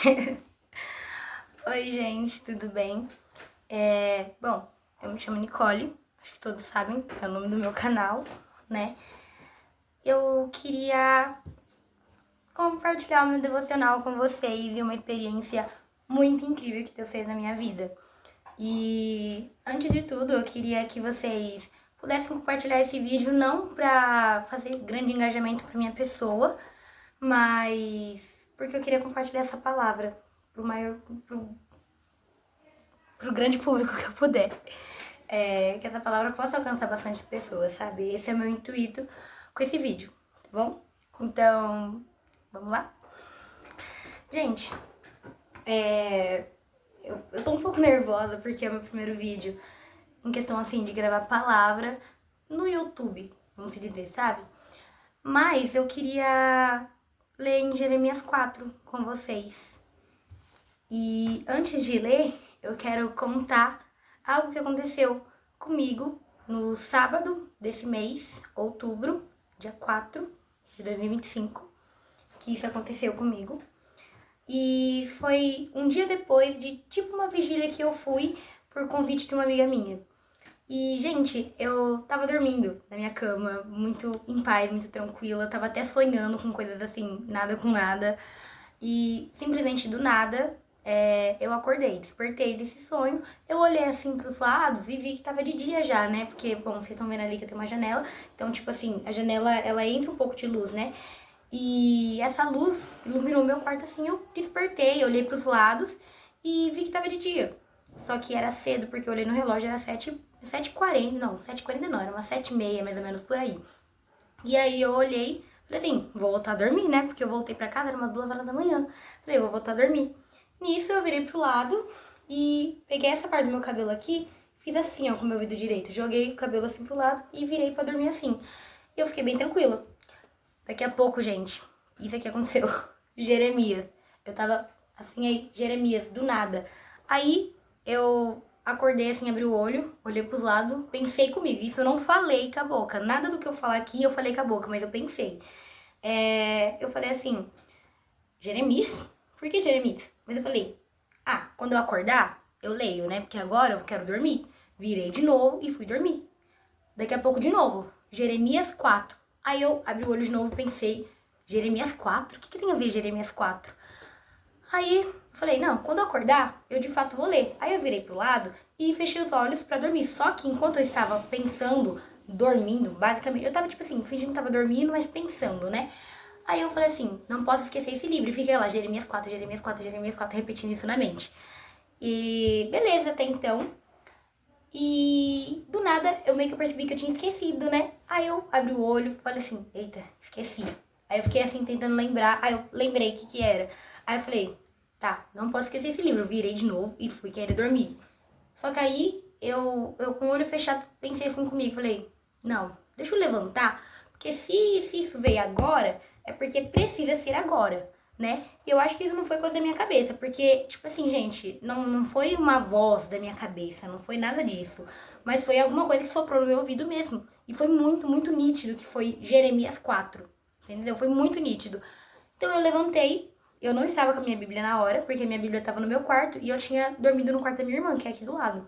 Oi, gente, tudo bem? Bom, eu me chamo Nicole, acho que todos sabem, é o nome do meu canal, né? Eu queria compartilhar o meu devocional com vocês e uma experiência muito incrível que Deus fez na minha vida. E antes de tudo, eu queria que vocês pudessem compartilhar esse vídeo não pra fazer grande engajamento pra minha pessoa, mas porque eu queria compartilhar essa palavra pro maior, pro grande público que eu puder. Que essa palavra possa alcançar bastante pessoas, sabe? Esse é o meu intuito com esse vídeo, tá bom? Então, vamos lá? Gente, eu tô um pouco nervosa porque é o meu primeiro vídeo em questão, assim, de gravar palavra no YouTube, vamos dizer, sabe? Mas eu queria ler em Jeremias 4 com vocês. E antes de ler, eu quero contar algo que aconteceu comigo no sábado desse mês, outubro, dia 4 de 2025, que isso aconteceu comigo. E foi um dia depois de tipo uma vigília que eu fui por convite de uma amiga minha. E, gente, eu tava dormindo na minha cama, muito em paz, muito tranquila, tava até sonhando com coisas assim, nada com nada. E simplesmente do nada, eu acordei, despertei desse sonho. Eu olhei assim pros lados e vi que tava de dia já, né? Porque, bom, vocês estão vendo ali que eu tenho uma janela. Então, tipo assim, a janela, ela entra um pouco de luz, né? E essa luz iluminou meu quarto assim. Eu despertei, olhei pros lados e vi que tava de dia. Só que era cedo, porque eu olhei no relógio, era 7h40, não, 7h40 não, era umas 7h30 mais ou menos por aí. E aí eu olhei, falei assim, vou voltar a dormir, né? Porque eu voltei pra casa, era umas 2 horas da manhã. Falei, vou voltar a dormir. Nisso eu virei pro lado e peguei essa parte do meu cabelo aqui, fiz assim, ó, com o meu ouvido direito. Joguei o cabelo assim pro lado e virei pra dormir assim. E eu fiquei bem tranquila. Daqui a pouco, gente, isso aqui aconteceu. Jeremias. Eu tava assim aí, Jeremias, do nada. Aí eu acordei assim, abri o olho, olhei pros lados, pensei comigo. Isso eu não falei com a boca. Nada do que eu falar aqui eu falei com a boca, mas eu pensei. Eu falei assim, Jeremias? Por que Jeremias? Mas eu falei, quando eu acordar, eu leio, né? Porque agora eu quero dormir. Virei de novo e fui dormir. Daqui a pouco de novo, Jeremias 4. Aí eu abri o olho de novo e pensei, Jeremias 4? O que tem a ver Jeremias 4? Aí eu falei, não, quando eu acordar, eu de fato vou ler. Aí eu virei pro lado e fechei os olhos pra dormir. Só que enquanto eu estava pensando, dormindo, basicamente, eu tava tipo assim, fingindo que tava dormindo, mas pensando, né? Aí eu falei assim, não posso esquecer esse livro. E fiquei lá, Jeremias 4, Jeremias 4, Jeremias 4, repetindo isso na mente. E beleza, até então. E do nada eu meio que percebi que eu tinha esquecido, né? Aí eu abri o olho e falei assim, eita, esqueci. Aí eu fiquei assim tentando lembrar, aí eu lembrei o que era. Aí eu falei, tá, não posso esquecer esse livro. Eu virei de novo e fui querer dormir. Só que aí eu com o olho fechado pensei assim comigo, falei, não, deixa eu levantar, porque se isso veio agora, é porque precisa ser agora, né? E eu acho que isso não foi coisa da minha cabeça, porque, tipo assim, gente, não foi uma voz da minha cabeça, não foi nada disso, mas foi alguma coisa que soprou no meu ouvido mesmo. E foi muito, muito nítido que foi Jeremias 4, entendeu? Foi muito nítido. Então eu levantei, eu não estava com a minha Bíblia na hora, porque a minha Bíblia estava no meu quarto e eu tinha dormido no quarto da minha irmã, que é aqui do lado.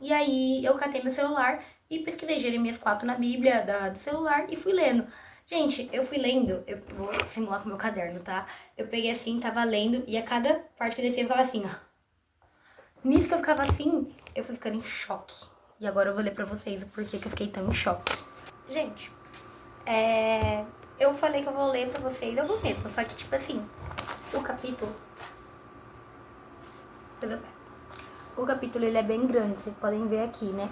E aí eu catei meu celular e pesquisei Jeremias 4 na Bíblia do celular e fui lendo. Gente, eu fui lendo, eu vou simular com o meu caderno, tá? Eu peguei assim, tava lendo e a cada parte que eu descia eu ficava assim, ó. Nisso que eu ficava assim, eu fui ficando em choque. E agora eu vou ler pra vocês o porquê que eu fiquei tão em choque. Gente, eu falei que eu vou ler pra vocês, eu vou mesmo, só que tipo assim, o capítulo... Tudo bem. O capítulo ele é bem grande, vocês podem ver aqui, né?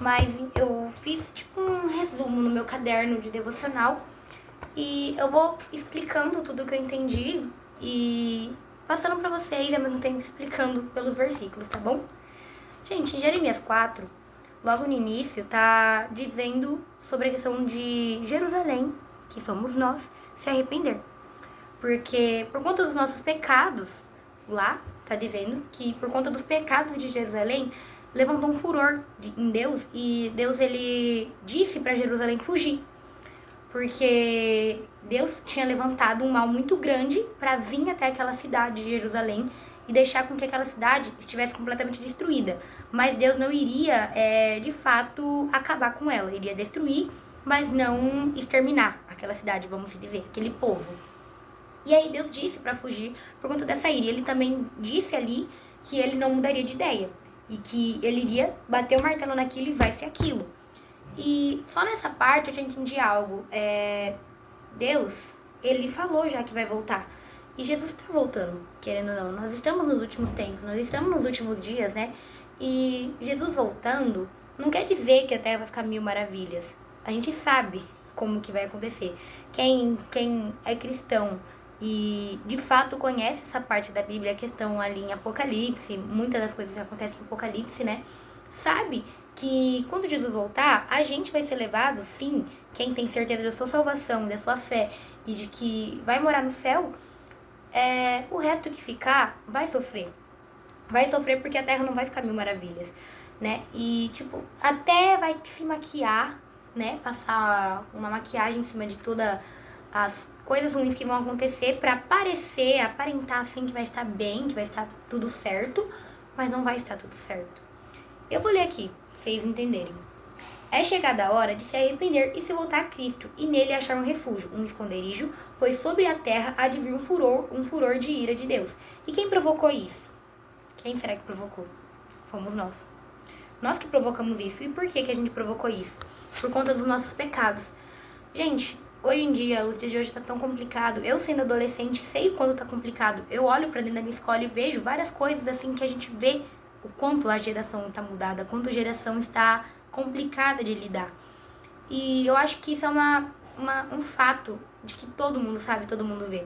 Mas eu fiz tipo um resumo no meu caderno de devocional e eu vou explicando tudo que eu entendi e passando pra vocês, ao mesmo tempo explicando pelos versículos, tá bom? Gente, em Jeremias 4, logo no início, tá dizendo sobre a questão de Jerusalém, que somos nós, se arrepender. Porque por conta dos nossos pecados, lá tá dizendo que por conta dos pecados de Jerusalém, levantou um furor em Deus e Deus ele disse para Jerusalém fugir. porque Deus tinha levantado um mal muito grande para vir até aquela cidade de Jerusalém e deixar com que aquela cidade estivesse completamente destruída. Mas Deus não iria, de fato, acabar com ela. Iria destruir, mas não exterminar aquela cidade, vamos dizer, aquele povo. E aí Deus disse para fugir por conta dessa ira. E ele também disse ali que ele não mudaria de ideia. E que ele iria bater o martelo naquilo e vai ser aquilo. E só nessa parte eu já entendi algo. Deus, ele falou já que vai voltar. E Jesus está voltando, querendo ou não. Nós estamos nos últimos tempos, nós estamos nos últimos dias, né? E Jesus voltando não quer dizer que a Terra vai ficar mil maravilhas. A gente sabe como que vai acontecer. Quem é cristão e de fato conhece essa parte da Bíblia, a questão ali em Apocalipse, muitas das coisas que acontecem em Apocalipse, né? Sabe que quando Jesus voltar, a gente vai ser levado, sim, quem tem certeza da sua salvação, da sua fé e de que vai morar no céu, o resto que ficar vai sofrer. Vai sofrer porque a terra não vai ficar mil maravilhas, né? E, tipo, até vai se maquiar, né? Passar uma maquiagem em cima de todas as coisas ruins que vão acontecer pra aparentar assim que vai estar bem, que vai estar tudo certo, mas não vai estar tudo certo. Eu vou ler aqui, pra vocês entenderem. É chegada a hora de se arrepender e se voltar a Cristo, e nele achar um refúgio, um esconderijo, pois sobre a terra há de vir um furor de ira de Deus. E quem provocou isso? Quem será que provocou? Fomos nós. Nós que provocamos isso. E por que a gente provocou isso? Por conta dos nossos pecados. Gente, hoje em dia, os dias de hoje tá tão complicado. Eu, sendo adolescente, sei o quanto tá complicado. Eu olho pra dentro da minha escola e vejo várias coisas assim que a gente vê o quanto a geração está mudada, quanto a geração está complicada de lidar. E eu acho que isso é um fato de que todo mundo sabe, todo mundo vê.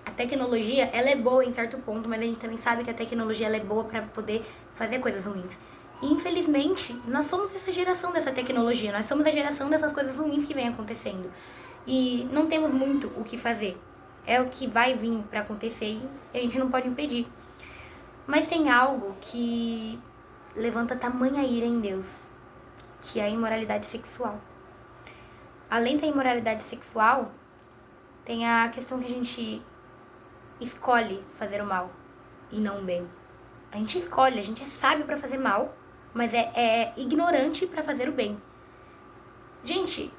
A tecnologia, ela é boa em certo ponto, mas a gente também sabe que a tecnologia ela é boa para poder fazer coisas ruins. E infelizmente, nós somos essa geração dessa tecnologia, nós somos a geração dessas coisas ruins que vem acontecendo. E não temos muito o que fazer. É o que vai vir para acontecer e a gente não pode impedir. Mas tem algo que levanta tamanha ira em Deus, que é a imoralidade sexual. Além da imoralidade sexual, tem a questão que a gente escolhe fazer o mal e não o bem. A gente escolhe, a gente é sábio para fazer mal, mas é ignorante para fazer o bem. Gente,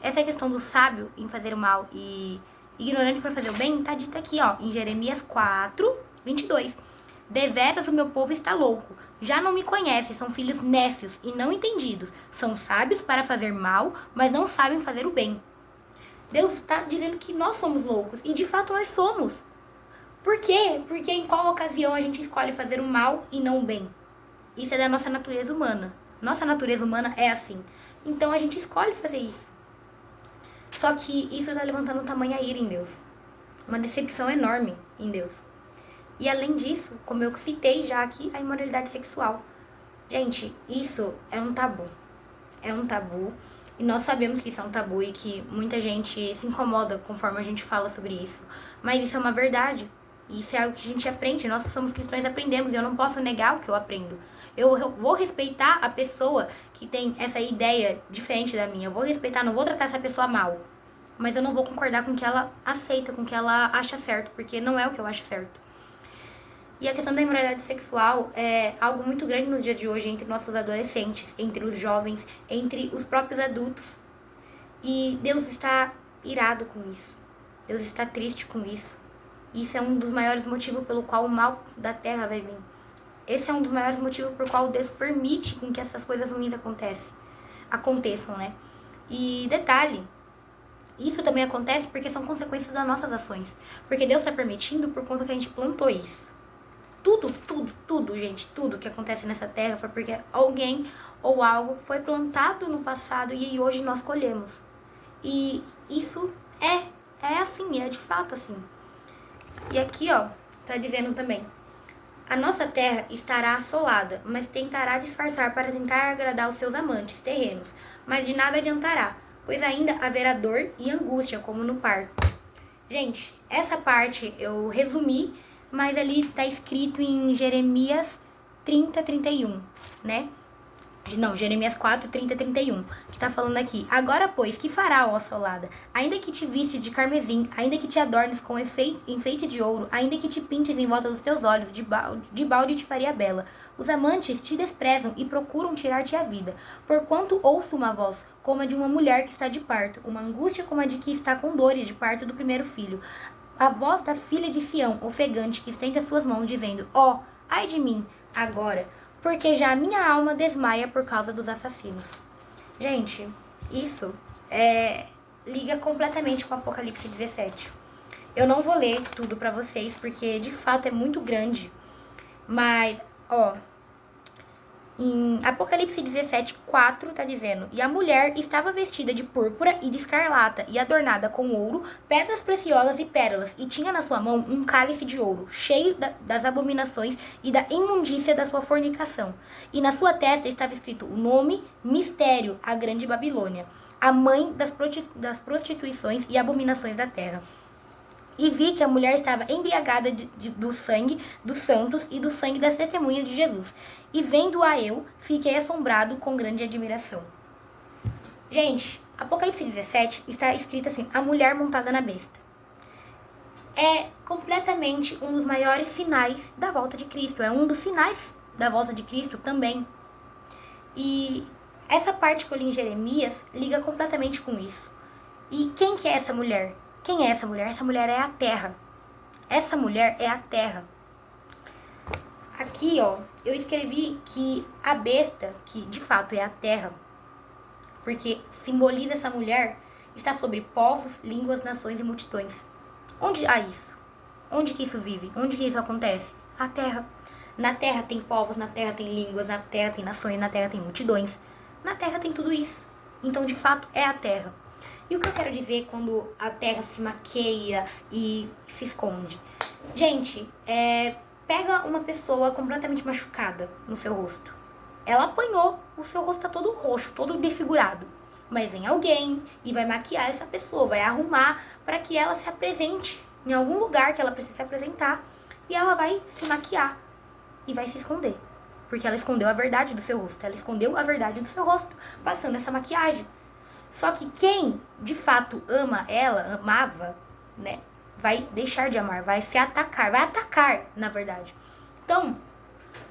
essa questão do sábio em fazer o mal e ignorante para fazer o bem, tá dita aqui, ó, em Jeremias 4:22. Deveras o meu povo está louco. Já não me conhece, são filhos nécios e não entendidos. São sábios para fazer mal, mas não sabem fazer o bem. Deus está dizendo que nós somos loucos. E de fato nós somos. Por quê? Porque em qual ocasião a gente escolhe fazer o mal e não o bem? Isso é da nossa natureza humana. Nossa natureza humana é assim. Então a gente escolhe fazer isso. Só que isso está levantando tamanha ira em Deus. Uma decepção enorme em Deus. E além disso, como eu citei já aqui, a imoralidade sexual. Gente, isso é um tabu. É um tabu. E nós sabemos que isso é um tabu e que muita gente se incomoda conforme a gente fala sobre isso. Mas isso é uma verdade. Isso é algo que a gente aprende. Nós que somos cristãos aprendemos. E eu não posso negar o que eu aprendo. Eu vou respeitar a pessoa que tem essa ideia diferente da minha. Eu vou respeitar, não vou tratar essa pessoa mal. Mas eu não vou concordar com o que ela aceita, com o que ela acha certo. Porque não é o que eu acho certo. E a questão da imoralidade sexual é algo muito grande no dia de hoje entre nossos adolescentes, entre os jovens, entre os próprios adultos. E Deus está irado com isso. Deus está triste com isso. Isso é um dos maiores motivos pelo qual o mal da terra vai vir. Esse é um dos maiores motivos por qual Deus permite com que essas coisas ruins aconteçam, né? E detalhe, isso também acontece porque são consequências das nossas ações. Porque Deus está permitindo por conta que a gente plantou isso. Tudo, gente, tudo que acontece nessa terra foi porque alguém ou algo foi plantado no passado e hoje nós colhemos. E isso é assim, é de fato assim. E aqui, ó, tá dizendo também: a nossa terra estará assolada, mas tentará disfarçar para tentar agradar os seus amantes terrenos, mas de nada adiantará, pois ainda haverá dor e angústia como no parto. Gente, essa parte eu resumi, mas ali tá escrito em Jeremias 30:31, né? Não, Jeremias 4, 30 e 31, que tá falando aqui. Agora, pois, que fará, ó assolada? Ainda que te viste de carmesim, ainda que te adornes com enfeite de ouro, ainda que te pintes em volta dos teus olhos, de balde te faria bela. Os amantes te desprezam e procuram tirar-te a vida. Porquanto ouço uma voz, como a de uma mulher que está de parto, uma angústia como a de que está com dores de parto do primeiro filho. A voz da filha de Sião, ofegante, que estende as suas mãos, dizendo, ó, ai de mim, agora, porque já a minha alma desmaia por causa dos assassinos. Gente, isso liga completamente com Apocalipse 17. Eu não vou ler tudo pra vocês, porque de fato é muito grande. Mas, ó, em Apocalipse 17, 4 tá dizendo: E a mulher estava vestida de púrpura e de escarlata, e adornada com ouro, pedras preciosas e pérolas, e tinha na sua mão um cálice de ouro, cheio das abominações e da imundícia da sua fornicação. E na sua testa estava escrito o nome, mistério, a grande Babilônia, a mãe das prostituições e abominações da terra. E vi que a mulher estava embriagada do sangue dos santos e do sangue das testemunhas de Jesus. E vendo-a eu, fiquei assombrado com grande admiração. Gente, Apocalipse 17 está escrito assim, a mulher montada na besta. É completamente um dos maiores sinais da volta de Cristo. É um dos sinais da volta de Cristo também. E essa parte que eu li em Jeremias liga completamente com isso. E quem que é essa mulher? Quem é essa mulher? Essa mulher é a terra. Essa mulher é a terra. Aqui, ó, eu escrevi que a besta, que de fato é a terra, porque simboliza essa mulher, está sobre povos, línguas, nações e multidões. Onde há isso? Onde que isso vive? Onde que isso acontece? A terra. Na terra tem povos, na terra tem línguas, na terra tem nações, na terra tem multidões. Na terra tem tudo isso. Então, de fato, é a terra. E o que eu quero dizer quando a terra se maqueia e se esconde? Gente, pega uma pessoa completamente machucada no seu rosto. Ela apanhou, o seu rosto tá todo roxo, todo desfigurado. Mas vem alguém e vai maquiar essa pessoa, vai arrumar para que ela se apresente em algum lugar que ela precisa se apresentar. E ela vai se maquiar e vai se esconder. Porque ela escondeu a verdade do seu rosto. Ela escondeu a verdade do seu rosto, passando essa maquiagem. Só que quem de fato ama ela, amava, né, vai deixar de amar, vai se atacar, vai atacar, na verdade. Então,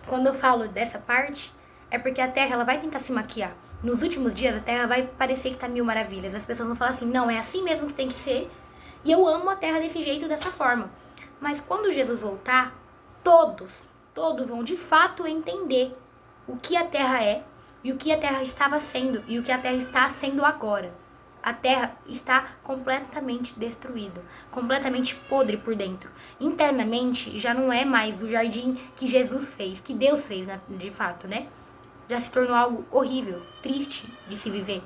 quando eu falo dessa parte, é porque a Terra ela vai tentar se maquiar. Nos últimos dias, a Terra vai parecer que tá mil maravilhas. As pessoas vão falar assim, não, é assim mesmo que tem que ser. E eu amo a Terra desse jeito, dessa forma. Mas quando Jesus voltar, todos vão de fato entender o que a Terra é, e o que a Terra estava sendo, e o que a Terra está sendo agora. A Terra está completamente destruída, completamente podre por dentro. Internamente, já não é mais o jardim que Jesus fez, que Deus fez, de fato, né? Já se tornou algo horrível, triste de se viver.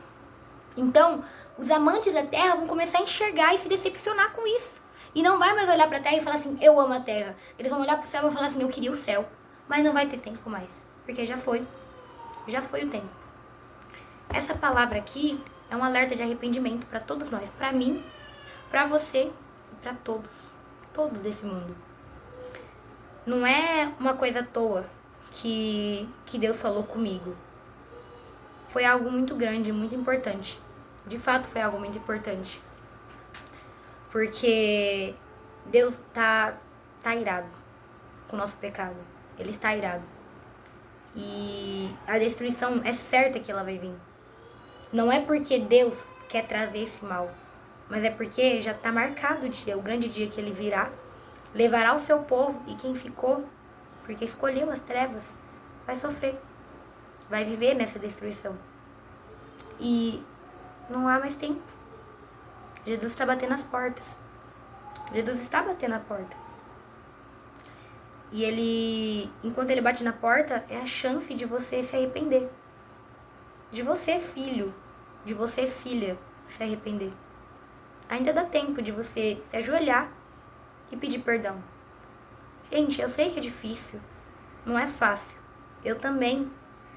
Então, os amantes da Terra vão começar a enxergar e se decepcionar com isso. E não vai mais olhar para a Terra e falar assim, eu amo a Terra. Eles vão olhar para o céu e vão falar assim, eu queria o céu. Mas não vai ter tempo mais, porque já foi. Já foi o tempo. Essa palavra aqui é um alerta de arrependimento para todos nós. Para mim, para você e para todos desse mundo. Não é uma coisa à toa que Deus falou comigo. Foi algo muito grande, muito importante. De fato, foi algo muito importante. Porque Deus tá irado com o nosso pecado. Ele está irado. E a destruição é certa que ela vai vir. Não é porque Deus quer trazer esse mal, mas é porque já está marcado o grande dia que ele virá, levará o seu povo, e quem ficou, porque escolheu as trevas, vai sofrer, vai viver nessa destruição. E não há mais tempo. Jesus está batendo as portas. Jesus está batendo a porta. E ele, enquanto ele bate na porta, é a chance de você se arrepender. De você, filho, de você, filha, se arrepender. Ainda dá tempo de você se ajoelhar e pedir perdão. Gente, eu sei que é difícil, não é fácil. Eu também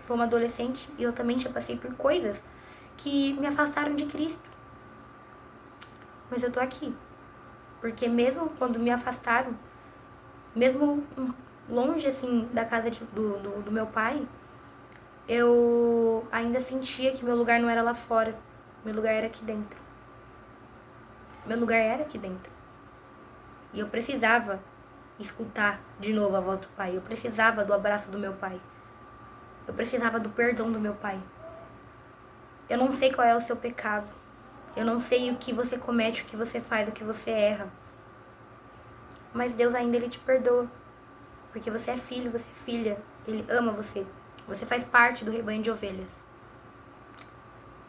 sou uma adolescente e eu também já passei por coisas que me afastaram de Cristo. Mas eu tô aqui. Porque mesmo quando me afastaram, mesmo longe, assim, da casa do meu pai, eu ainda sentia que meu lugar não era lá fora. Meu lugar era aqui dentro. Meu lugar era aqui dentro. E eu precisava escutar de novo a voz do Pai. Eu precisava do abraço do meu Pai. Eu precisava do perdão do meu Pai. Eu não sei qual é o seu pecado. Eu não sei o que você comete, o que você faz, o que você erra. Mas Deus ainda Ele te perdoa. Porque você é filho, você é filha. Ele ama você. Você faz parte do rebanho de ovelhas.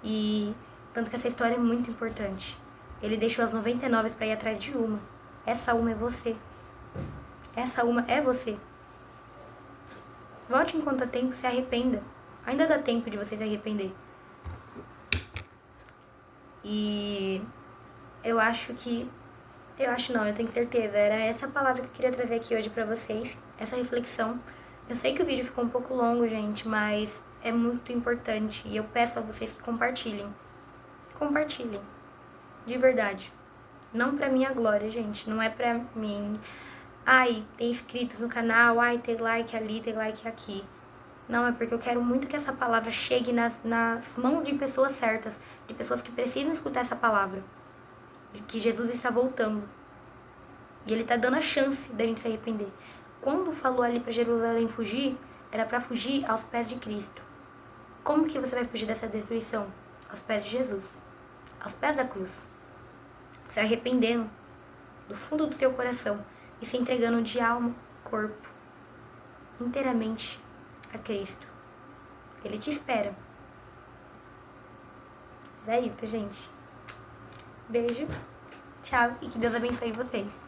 E tanto que essa história é muito importante. Ele deixou as 99 para ir atrás de uma. Essa uma é você. Essa uma é você. Volte enquanto há tempo, se arrependa. Ainda dá tempo de você se arrepender. E eu acho que... Eu acho não, eu tenho certeza. Era essa palavra que eu queria trazer aqui hoje pra vocês. Essa reflexão. Eu sei que o vídeo ficou um pouco longo, gente, mas é muito importante. E eu peço a vocês que compartilhem. Compartilhem. De verdade. Não pra minha glória, gente. Não é pra mim. Ai, ter inscritos no canal. Ai, ter like ali, ter like aqui. Não, é porque eu quero muito que essa palavra chegue nas mãos de pessoas certas. De pessoas que precisam escutar essa palavra. De que Jesus está voltando. E Ele tá dando a chance da gente se arrepender. Quando falou ali pra Jerusalém fugir, era pra fugir aos pés de Cristo. Como que você vai fugir dessa destruição? Aos pés de Jesus. Aos pés da cruz. Se arrependendo do fundo do teu coração e se entregando de alma, corpo, inteiramente a Cristo. Ele te espera. É isso, gente. Beijo, tchau e que Deus abençoe vocês.